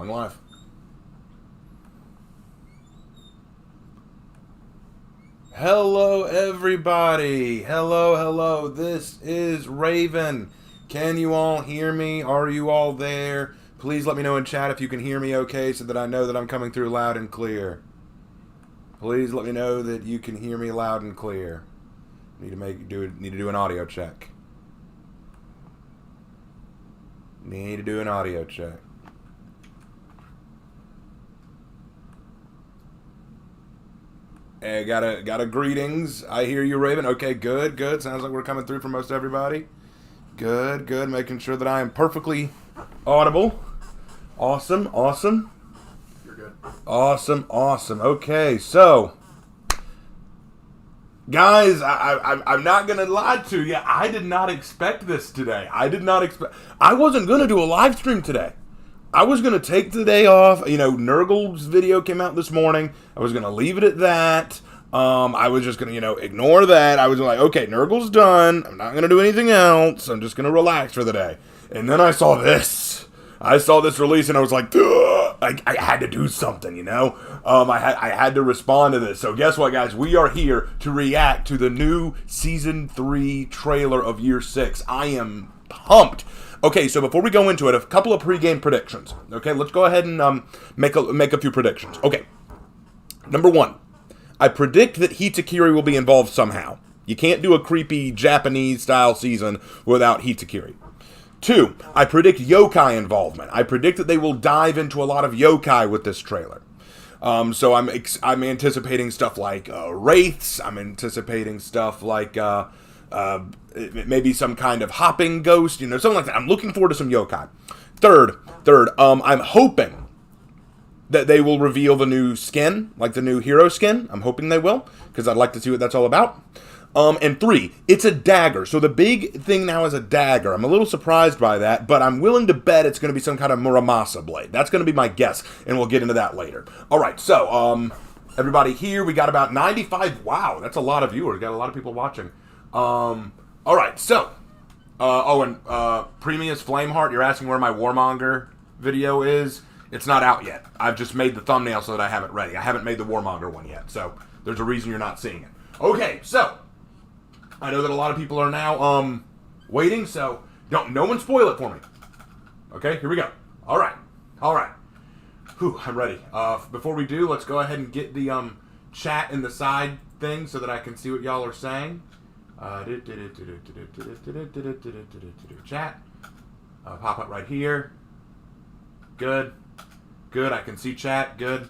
Going live. Hello, everybody. Hello, hello. This is Raven. Can you all hear me? Are you all there? Please let me know in chat if you can hear me okay so that I know that I'm coming through loud and clear. Please let me know that you can hear me loud and clear. Need to do an audio check. Need to do an audio check. Hey, got a greetings. I hear you, Raven. Okay, good. Sounds like we're coming through for most everybody. Good. Making sure that I am perfectly audible. Awesome. You're good. Awesome. Okay, so guys, I'm not gonna lie to you. I did not expect this today. I wasn't gonna do a live stream today. I was going to take the day off. You know, Nurgle's video came out this morning. I was going to leave it at that. I was just going to, ignore that. I was like, okay, Nurgle's done. I'm not going to do anything else. I'm just going to relax for the day. And then I saw this. I saw this release and I was like, I had to do something, I had to respond to this. So guess what, guys? We are here to react to the new Season 3 trailer of Year 6. I am pumped. Okay, so before we go into it, a couple of pre-game predictions. Okay, let's go ahead and make a few predictions. Okay, number one, I predict that Hitakiri will be involved somehow. You can't do a creepy Japanese-style season without Hitakiri. 2, I predict yokai involvement. I predict that they will dive into a lot of yokai with this trailer. So I'm anticipating stuff like wraiths. I'm anticipating stuff like maybe some kind of hopping ghost, something like that. I'm looking forward to some yokai. Third, I'm hoping that they will reveal the new skin, like the new hero skin. I'm hoping they will, because I'd like to see what that's all about. And 3, it's a dagger. So the big thing now is a dagger. I'm a little surprised by that, but I'm willing to bet it's going to be some kind of Muramasa blade. That's going to be my guess, and we'll get into that later. All right, so everybody here, we got about 95. Wow, that's a lot of viewers. Got a lot of people watching. All right, so, Premius Flameheart, you're asking where my Warmonger video is. It's not out yet. I've just made the thumbnail so that I have it ready. I haven't made the Warmonger one yet, so there's a reason you're not seeing it. Okay, so, I know that a lot of people are now, waiting, so no one spoil it for me. Okay, here we go. All right. Whew, I'm ready. Before we do, let's go ahead and get the, chat in the side thing so that I can see what y'all are saying. Chat. Pop up right here. Good. I can see chat. Good.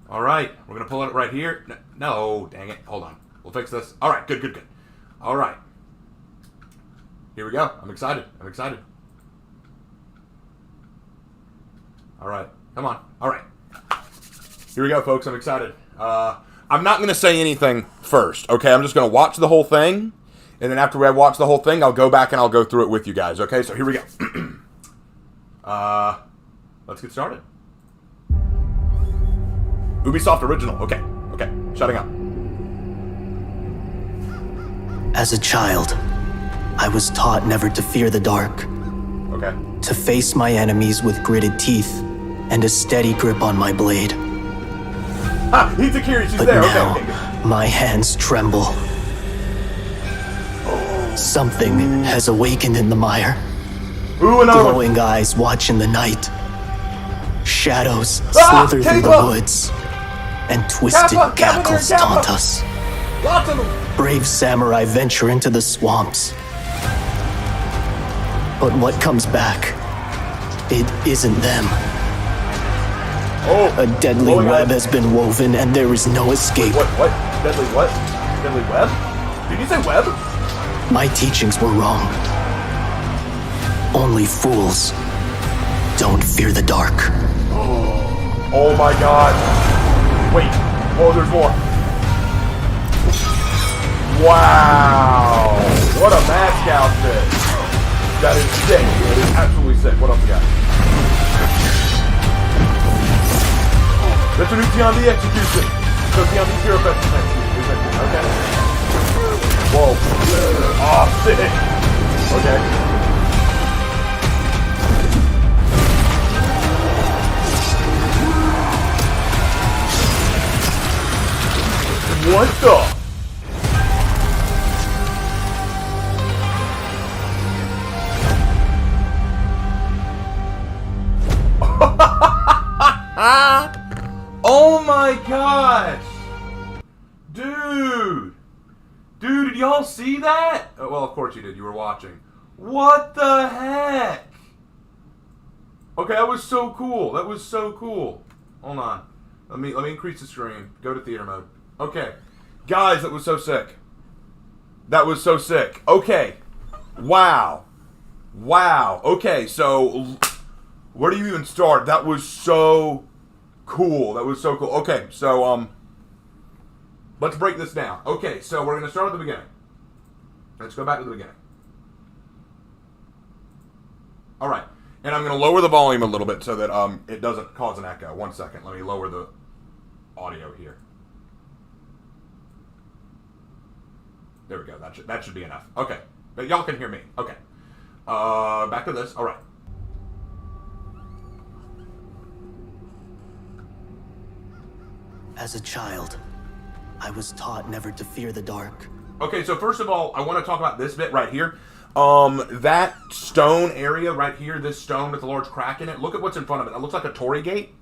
All right. We're going to pull it right here. No, dang it. Hold on. We'll fix this. All right. Good. All right. Here we go. I'm excited. All right. Come on. All right. Here we go, folks. I'm excited. I'm not going to say anything first, okay? I'm just going to watch the whole thing. And then after I watch the whole thing, I'll go back and I'll go through it with you guys, okay? So here we go. Let's get started. Ubisoft Original. Okay. Shutting up. As a child, I was taught never to fear the dark. Okay. To face my enemies with gritted teeth and a steady grip on my blade. Hitakiri, she's but there. Now, okay. My hands tremble. Something has awakened in the mire. Glowing eyes watch in the night. Shadows slither through the woods. And twisted cackles taunt us. Lots of them. Brave samurai venture into the swamps. But what comes back? It isn't them. A deadly web has been woven and there is no escape. What? Deadly what? Deadly web? Did you say web? My teachings were wrong. Only fools don't fear the dark. Oh my god. Wait. Oh, there's more. Wow. What a mask outfit. That is sick. That is absolutely sick. What else we got? That's a new Tiandi execution. So Tiandi Hero Fest is next week. Okay. Whoa. Oh, sick. Okay. What the? Oh my gosh! Dude! Dude, did y'all see that? Oh, well, of course you did. You were watching. What the heck? Okay, that was so cool. That was so cool. Hold on. Let me increase the screen. Go to theater mode. Okay. Guys, that was so sick. That was so sick. Okay. Wow. Wow. Okay, so where do you even start? That was so cool. That was so cool. Okay, so let's break this down. Okay, so we're going to start at the beginning. Let's go back to the beginning. All right. And I'm going to lower the volume a little bit so that it doesn't cause an echo. 1 second. Let me lower the audio here. There we go. That should be enough. Okay. But y'all can hear me. Okay. Back to this. All right. As a child, I was taught never to fear the dark. Okay, so first of all, I want to talk about this bit right here. That stone area right here, this stone with a large crack in it, look at what's in front of it. It looks like a Torii gate.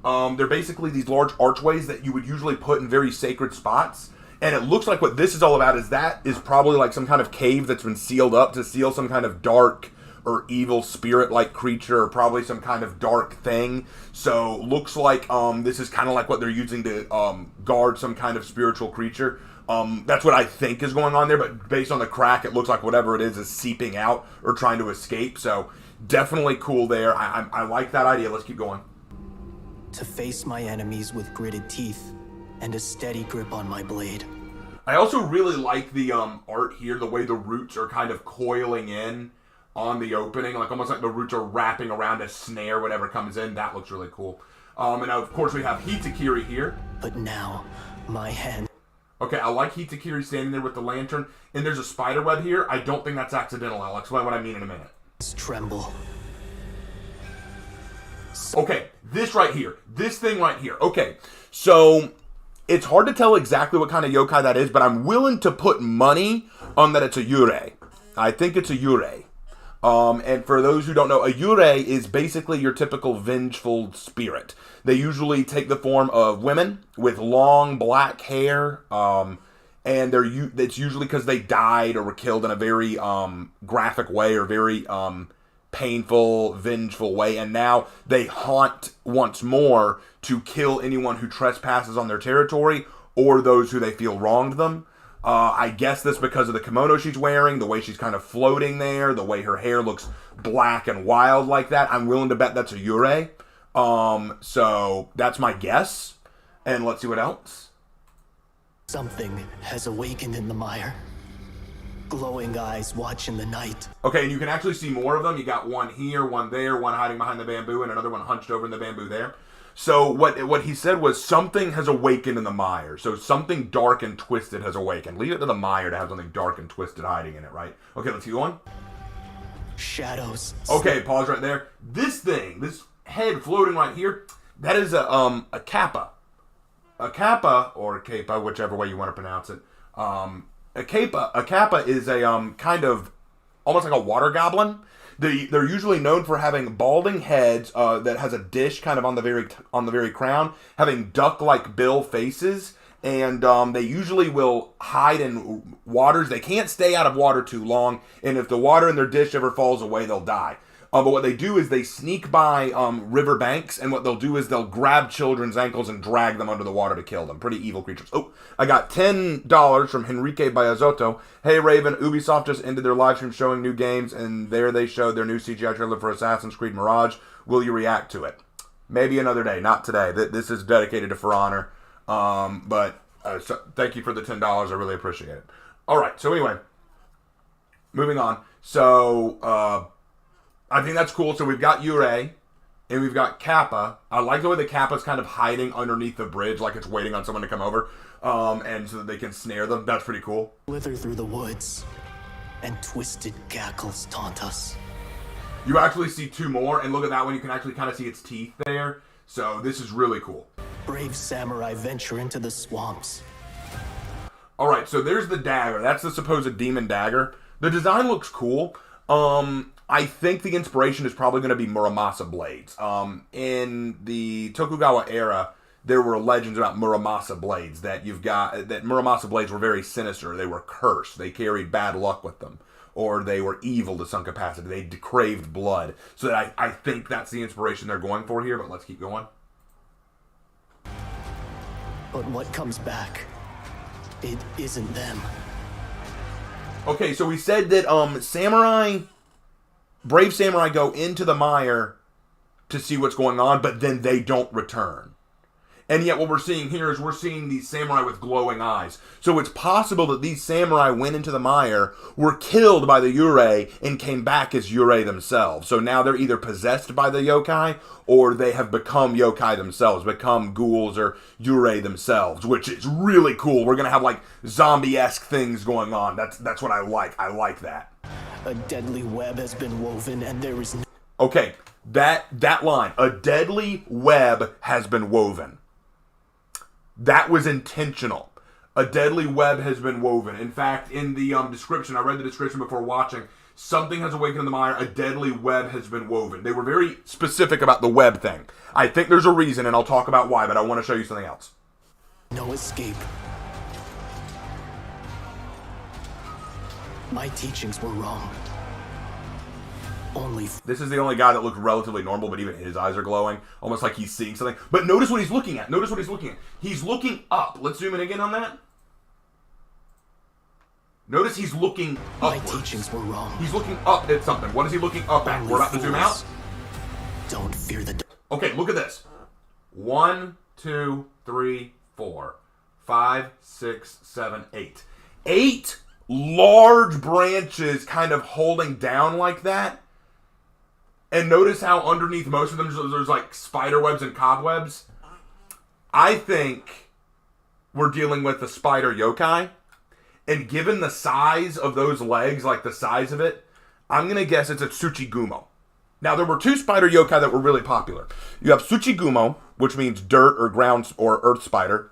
They're basically these large archways that you would usually put in very sacred spots. And it looks like what this is all about is that is probably like some kind of cave that's been sealed up to seal some kind of dark or evil spirit-like creature, or probably some kind of dark thing. So looks like this is kind of like what they're using to guard some kind of spiritual creature. That's what I think is going on there, but based on the crack, it looks like whatever it is seeping out or trying to escape. So definitely cool there. I like that idea. Let's keep going. To face my enemies with gritted teeth and a steady grip on my blade. I also really like the art here, the way the roots are kind of coiling in on the opening, like almost like the roots are wrapping around a snare, whatever comes in. That looks really cool. And of course we have Hitakiri here. But now, my hand... Okay, I like Hitakiri standing there with the lantern, and there's a spider web here. I don't think that's accidental. I'll explain what I mean in a minute. Tremble. Okay, this right here. This thing right here. Okay, so it's hard to tell exactly what kind of yokai that is, but I'm willing to put money on that it's a yurei. I think it's a yurei. And for those who don't know, a yurei is basically your typical vengeful spirit. They usually take the form of women with long black hair, and it's usually because they died or were killed in a very graphic way or very painful, vengeful way, and now they haunt once more to kill anyone who trespasses on their territory or those who they feel wronged them. I guess that's because of the kimono she's wearing, the way she's kind of floating there, the way her hair looks black and wild like that. I'm willing to bet that's a yurei. So that's my guess. And let's see what else. Something has awakened in the mire. Glowing eyes watch in the night. Okay, and you can actually see more of them. You got one here, one there, one hiding behind the bamboo, and another one hunched over in the bamboo there. So what he said was something has awakened in the mire. So something dark and twisted has awakened. Leave it to the mire to have something dark and twisted hiding in it, right? Okay, let's keep going. Shadows. Okay, pause right there. This thing, this head floating right here, that is a kappa. A kappa, or kappa, whichever way you want to pronounce it. A kappa is a kind of almost like a water goblin. They're usually known for having balding heads that has a dish kind of on the very crown, having duck-like bill faces, and they usually will hide in waters. They can't stay out of water too long, and if the water in their dish ever falls away, they'll die. But what they do is they sneak by river banks, and what they'll do is they'll grab children's ankles and drag them under the water to kill them. Pretty evil creatures. Oh, I got $10 from Henrique Bayazotto. Hey, Raven, Ubisoft just ended their live stream showing new games, and there they showed their new CGI trailer for Assassin's Creed Mirage. Will you react to it? Maybe another day, not today. This is dedicated to For Honor. So thank you for the $10. I really appreciate it. All right, so anyway, moving on. So, I think that's cool. So we've got Yurei, and we've got Kappa. I like the way the Kappa's kind of hiding underneath the bridge, like it's waiting on someone to come over, and so that they can snare them. That's pretty cool. Slither through the woods, and twisted cackles taunt us. You actually see two more, and look at that one. You can actually kind of see its teeth there. So this is really cool. Brave samurai venture into the swamps, Alright, so there's the dagger. That's the supposed demon dagger. The design looks cool. I think the inspiration is probably going to be Muramasa blades. In the Tokugawa era, there were legends about Muramasa blades that Muramasa blades were very sinister. They were cursed. They carried bad luck with them. Or they were evil to some capacity. They craved blood. So that I think that's the inspiration they're going for here, but let's keep going. But what comes back, it isn't them. Okay, so we said that brave samurai go into the mire to see what's going on, but then they don't return. And yet what we're seeing here is we're seeing these samurai with glowing eyes. So it's possible that these samurai went into the mire, were killed by the yurei, and came back as yurei themselves. So now they're either possessed by the yokai, or they have become yokai themselves, become ghouls or yurei themselves, which is really cool. We're going to have like zombie-esque things going on. That's what I like. I like that. A deadly web has been woven and there is no... Okay, that line, a deadly web has been woven. That was intentional. A deadly web has been woven. In fact, in the description, I read the description before watching, something has awakened in the mire, a deadly web has been woven. They were very specific about the web thing. I think there's a reason, and I'll talk about why, but I want to show you something else. No escape. My teachings were wrong. This is the only guy that looked relatively normal, but even his eyes are glowing. Almost like he's seeing something. But notice what he's looking at. Notice what he's looking at. He's looking up. Let's zoom in again on that. Notice he's looking upwards. My teachings were wrong. He's looking up at something. What is he looking up at? We're about to zoom out. Don't fear the... Okay, look at this. 1, 2, 3, 4, 5, 6, 7, 8. 8 large branches kind of holding down like that. And notice how underneath most of them there's like spider webs and cobwebs. I think we're dealing with the spider yokai. And given the size of those legs, like the size of it, I'm going to guess it's a Tsuchigumo. Now, there were 2 spider yokai that were really popular. You have Tsuchigumo, which means dirt or ground or earth spider.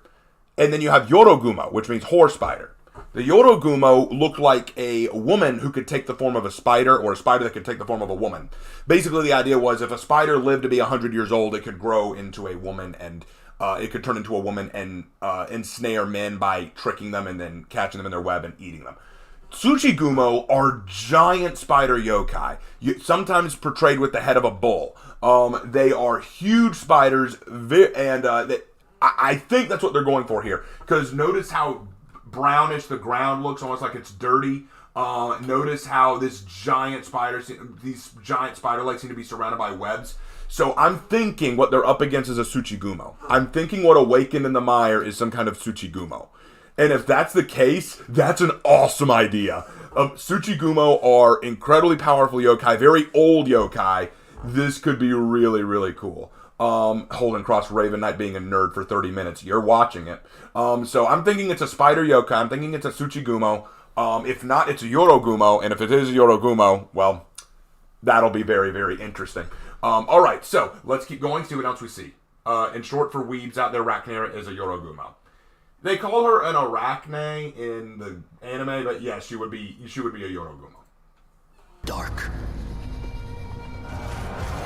And then you have Yorogumo, which means horse spider. The Yorogumo looked like a woman who could take the form of a spider, or a spider that could take the form of a woman. Basically, the idea was if a spider lived to be 100 years old, it could grow into a woman, and it could turn into a woman and ensnare men by tricking them and then catching them in their web and eating them. Tsuchigumo are giant spider yokai, sometimes portrayed with the head of a bull. They are huge spiders, and I think that's what they're going for here. Because notice how brownish the ground looks, almost like it's dirty. Notice how these giant spider legs seem to be surrounded by webs. So I'm thinking what they're up against is a Tsuchigumo. I'm thinking what awakened in the mire is some kind of Tsuchigumo. And if that's the case, that's an awesome idea. Tsuchigumo are incredibly powerful yokai, very old yokai. This could be really, really cool. Holding Cross Raven Knight being a nerd for 30 minutes. You're watching it. So I'm thinking it's a spider yokai. I'm thinking it's a Tsuchigumo. If not, it's a Yorogumo. And if it is a Yorogumo, well, that'll be very, very interesting. Alright, so let's keep going, see what else we see. In short, for weebs out there, Arachne is a Yorogumo. They call her an Arachne in the anime, but yeah, she would be a Yorogumo. Dark.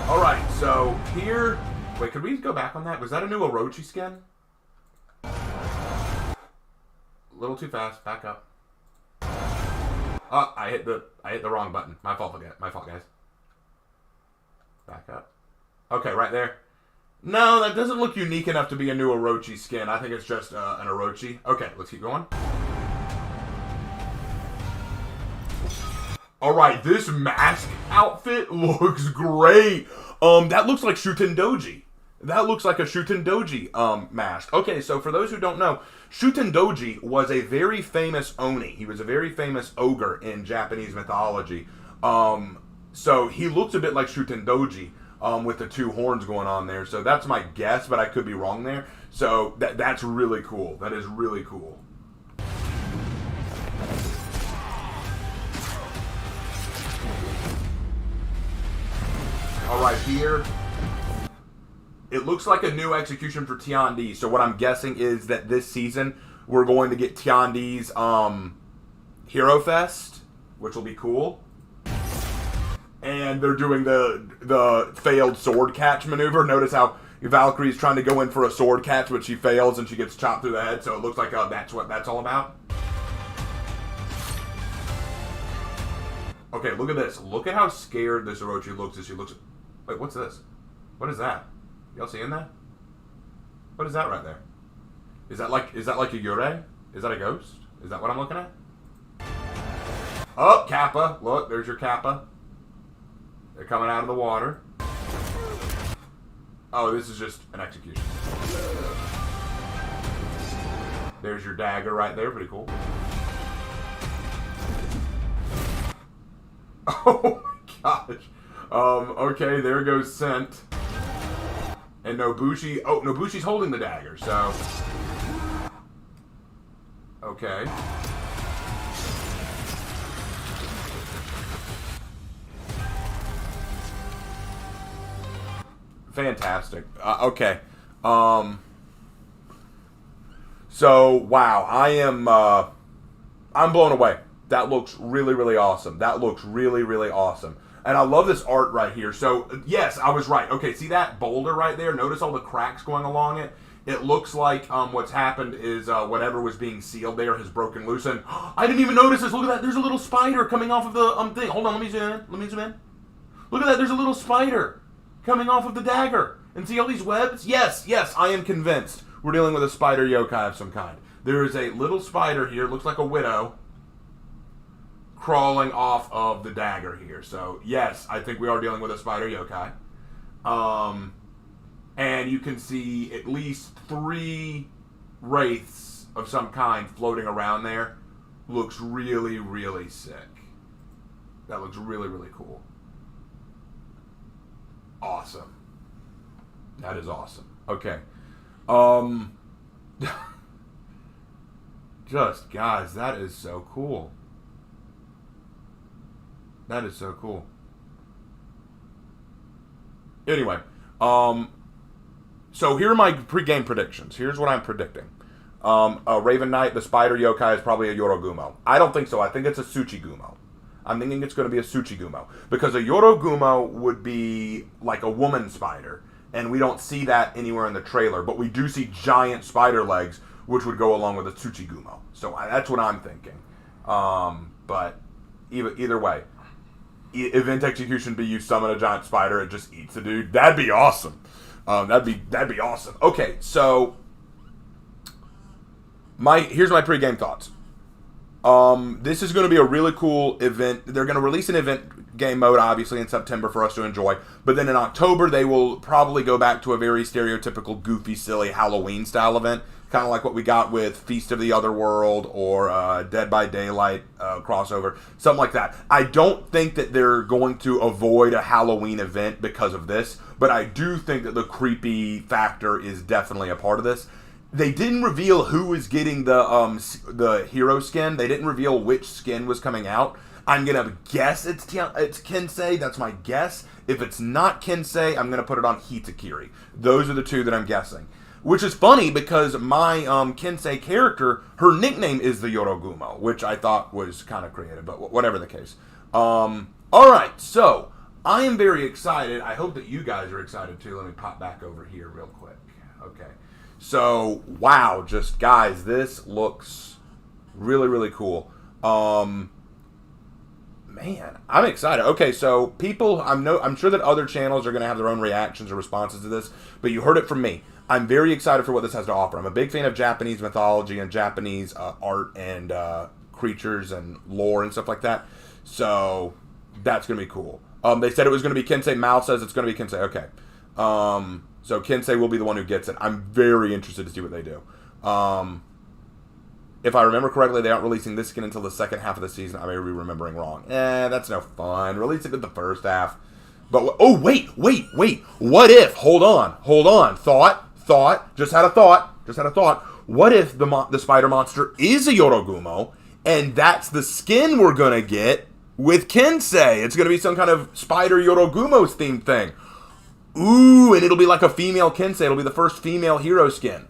Alright, so here... Wait, could we go back on that? Was that a new Orochi skin? A little too fast. Back up. Oh, I hit the wrong button. My fault, guys. Back up. Okay, right there. No, that doesn't look unique enough to be a new Orochi skin. I think it's just an Orochi. Okay, let's keep going. Alright, this mask outfit looks great. That looks like Shuten Doji. That looks like a Shuten Doji mask. Okay, so for those who don't know, Shuten Doji was a very famous Oni. He was a very famous ogre in Japanese mythology. So he looks a bit like Shuten Doji with the 2 horns going on there. So that's my guess, but I could be wrong there. So that's really cool. That is really cool. Alright, here, it looks like a new execution for Tiandi. So what I'm guessing is that this season, we're going to get Tiandi's Hero Fest, which will be cool. And they're doing the failed sword catch maneuver. Notice how Valkyrie's trying to go in for a sword catch, but she fails and she gets chopped through the head. So it looks like that's what that's all about. Okay, look at this. Look at how scared this Orochi looks as she looks. Wait, what's this? What is that? Y'all seeing that? What is that right there? Is that like a Yurei? Is that a ghost? Is that what I'm looking at? Oh, Kappa. Look, there's your Kappa. They're coming out of the water. Oh, this is just an execution. There's your dagger right there. Pretty cool. Oh my gosh. Okay, there goes Scent. And Nobushi. Oh, Nobushi's holding the dagger, so. Okay. Fantastic. Okay. So, wow. I'm blown away. That looks really, really awesome. That looks really, really awesome. And I love this art right here. So, yes, I was right. Okay, see that boulder right there? Notice all the cracks going along it? It looks like what's happened is whatever was being sealed there has broken loose. And I didn't even notice this. Look at that. There's a little spider coming off of the thing. Hold on, let me zoom in. Look at that. There's a little spider coming off of the dagger. And see all these webs? Yes, I am convinced we're dealing with a spider yokai of some kind. There is a little spider here. It looks like a widow crawling off of the dagger here. So, yes, I think we are dealing with a spider yokai. And you can see at least 3 wraiths of some kind floating around there. Looks really, really sick. That looks really, really cool. Awesome. That is awesome. Okay. Just, guys, that is so cool. That is so cool. Anyway, so here are my pre-game predictions. Here's what I'm predicting. Raven Knight, the spider yokai, is probably a Yorogumo. I don't think so. I think it's a Tsuchigumo. I'm thinking it's going to be a Tsuchigumo. Because a Yorogumo would be like a woman spider. And we don't see that anywhere in the trailer. But we do see giant spider legs, which would go along with a Tsuchigumo. So that's what I'm thinking. But either way. Event execution be you summon a giant spider, it just eats the dude. That'd be awesome. That'd be awesome. Okay, so here's my pre-game thoughts. This is going to be a really cool event. They're going to release an event game mode, obviously, in September for us to enjoy. But then in October, they will probably go back to a very stereotypical, goofy, silly Halloween-style event. Kind of like what we got with Feast of the Otherworld or Dead by Daylight crossover. Something like that. I don't think that they're going to avoid a Halloween event because of this. But I do think that the creepy factor is definitely a part of this. They didn't reveal who is getting the hero skin. They didn't reveal which skin was coming out. I'm going to guess it's Kensei. That's my guess. If it's not Kensei, I'm going to put it on Hitakiri. Those are the two that I'm guessing. Which is funny because my Kensei character, her nickname is the Yorogumo, which I thought was kind of creative, but whatever the case. Alright, so I am very excited. I hope that you guys are excited too. Let me pop back over here real quick. Okay. So, wow, just guys, this looks really, really cool. Man, I'm excited. Okay, so people, I'm sure that other channels are going to have their own reactions or responses to this, but you heard it from me. I'm very excited for what this has to offer. I'm a big fan of Japanese mythology and Japanese art and creatures and lore and stuff like that. So that's going to be cool. They said it was going to be Kensei. Mal says it's going to be Kensei. Okay. So Kensei will be the one who gets it. I'm very interested to see what they do. If I remember correctly, they aren't releasing this skin until the second half of the season. I may be remembering wrong. That's no fun. Release it in the first half. But, oh, wait. What if, hold on. Thought. Just had a thought. What if the spider monster is a Yorogumo, and that's the skin we're going to get with Kensei? It's going to be some kind of spider Yorogumos themed thing. Ooh, and it'll be like a female Kensei. It'll be the first female hero skin.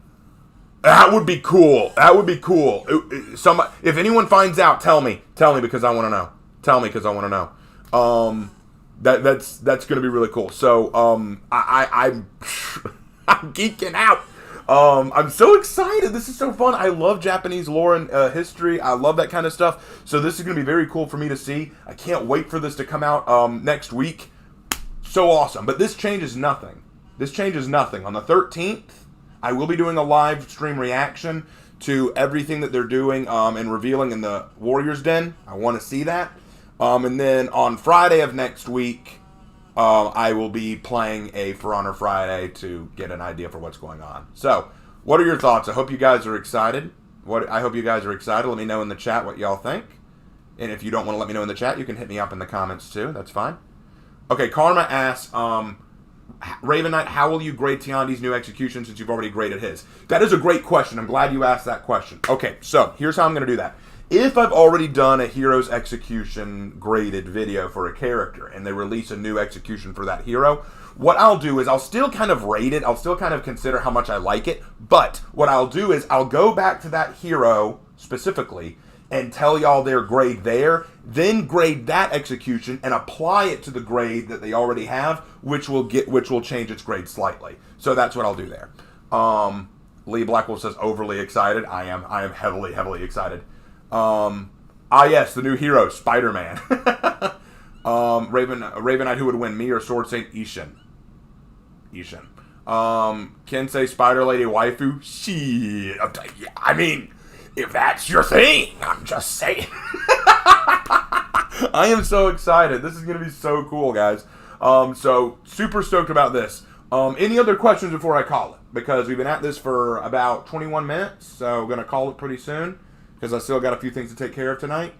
That would be cool. That would be cool. If anyone finds out, tell me. Tell me because I want to know. Tell me because I want to know. That's going to be really cool. So I'm I'm geeking out. I'm so excited. This is so fun. I love Japanese lore and history. I love that kind of stuff. So this is going to be very cool for me to see. I can't wait for this to come out next week. So awesome. But this changes nothing. This changes nothing. On the 13th, I will be doing a live stream reaction to everything that they're doing and revealing in the Warriors Den. I want to see that. And then on Friday of next week, I will be playing a For Honor Friday to get an idea for what's going on. So, what are your thoughts? I hope you guys are excited. I hope you guys are excited. Let me know in the chat what y'all think. And if you don't want to let me know in the chat, you can hit me up in the comments too. That's fine. Okay, Karma asks, Raven Knight, how will you grade Tiandi's new execution since you've already graded his? That is a great question. I'm glad you asked that question. Okay, so here's how I'm going to do that. If I've already done a hero's execution graded video for a character and they release a new execution for that hero, what I'll do is I'll still kind of rate it. I'll still kind of consider how much I like it. But what I'll do is I'll go back to that hero specifically and tell y'all their grade there, then grade that execution and apply it to the grade that they already have, which will change its grade slightly. So that's what I'll do there. Lee Blackwell says overly excited. I am heavily excited. Yes, the new hero, Spider-Man. Raven Knight, who would win, me or Sword Saint Ishin? Kensei Spider Lady waifu? Shit. I mean, if that's your thing, I'm just saying. I am so excited. This is going to be so cool, guys. So, super stoked about this. Any other questions before I call it? Because we've been at this for about 21 minutes, so we're going to call it pretty soon. Because I still got a few things to take care of tonight.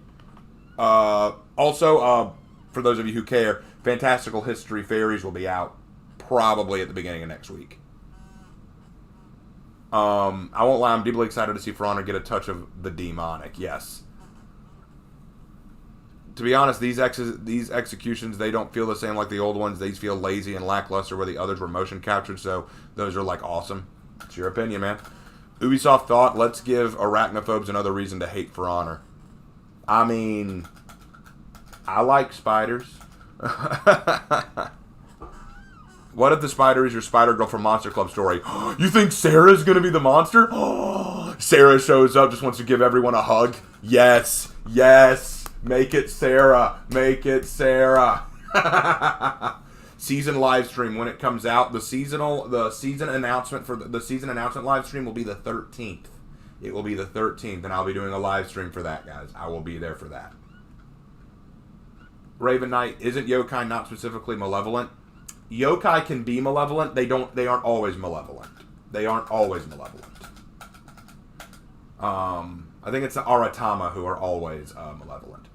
Also, for those of you who care, Fantastical History Fairies will be out probably at the beginning of next week. I won't lie, I'm deeply excited to see For Honor get a touch of the demonic, yes. To be honest, these executions, they don't feel the same like the old ones. These feel lazy and lackluster where the others were motion captured, so those are like awesome. It's your opinion, man. Ubisoft thought, let's give arachnophobes another reason to hate For Honor. I mean, I like spiders. What if the spider is your spider girl from Monster Club story? You think Sarah's going to be the monster? Sarah shows up, just wants to give everyone a hug. Yes, yes, make it Sarah, make it Sarah. Season live stream when it comes out. The season announcement for the season announcement live stream will be the 13th. It will be the 13th, and I'll be doing a live stream for that, guys. I will be there for that. Raven Knight, isn't Yokai not specifically malevolent? Yokai can be malevolent. They aren't always malevolent. They aren't always malevolent. I think it's the Aratama who are always malevolent.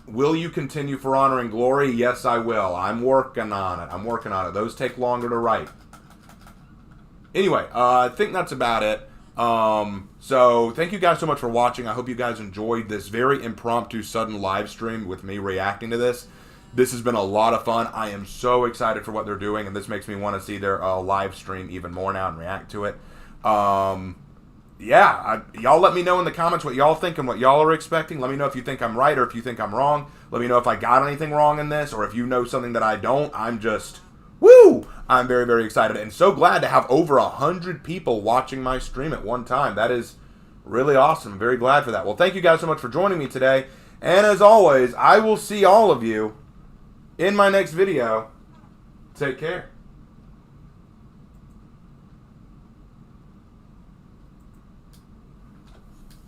Will you continue For Honor and Glory? Yes, I will. I'm working on it. Those take longer to write. Anyway, I think that's about it. So, thank you guys so much for watching. I hope you guys enjoyed this very impromptu, sudden live stream with me reacting to this. This has been a lot of fun. I am so excited for what they're doing, and this makes me want to see their live stream even more now and react to it. Y'all let me know in the comments what y'all think and what y'all are expecting. Let me know if you think I'm right or if you think I'm wrong. Let me know if I got anything wrong in this or if you know something that I don't. I'm just, woo! I'm very, very excited and so glad to have over 100 people watching my stream at one time. That is really awesome. I'm very glad for that. Well, thank you guys so much for joining me today. And as always, I will see all of you in my next video. Take care.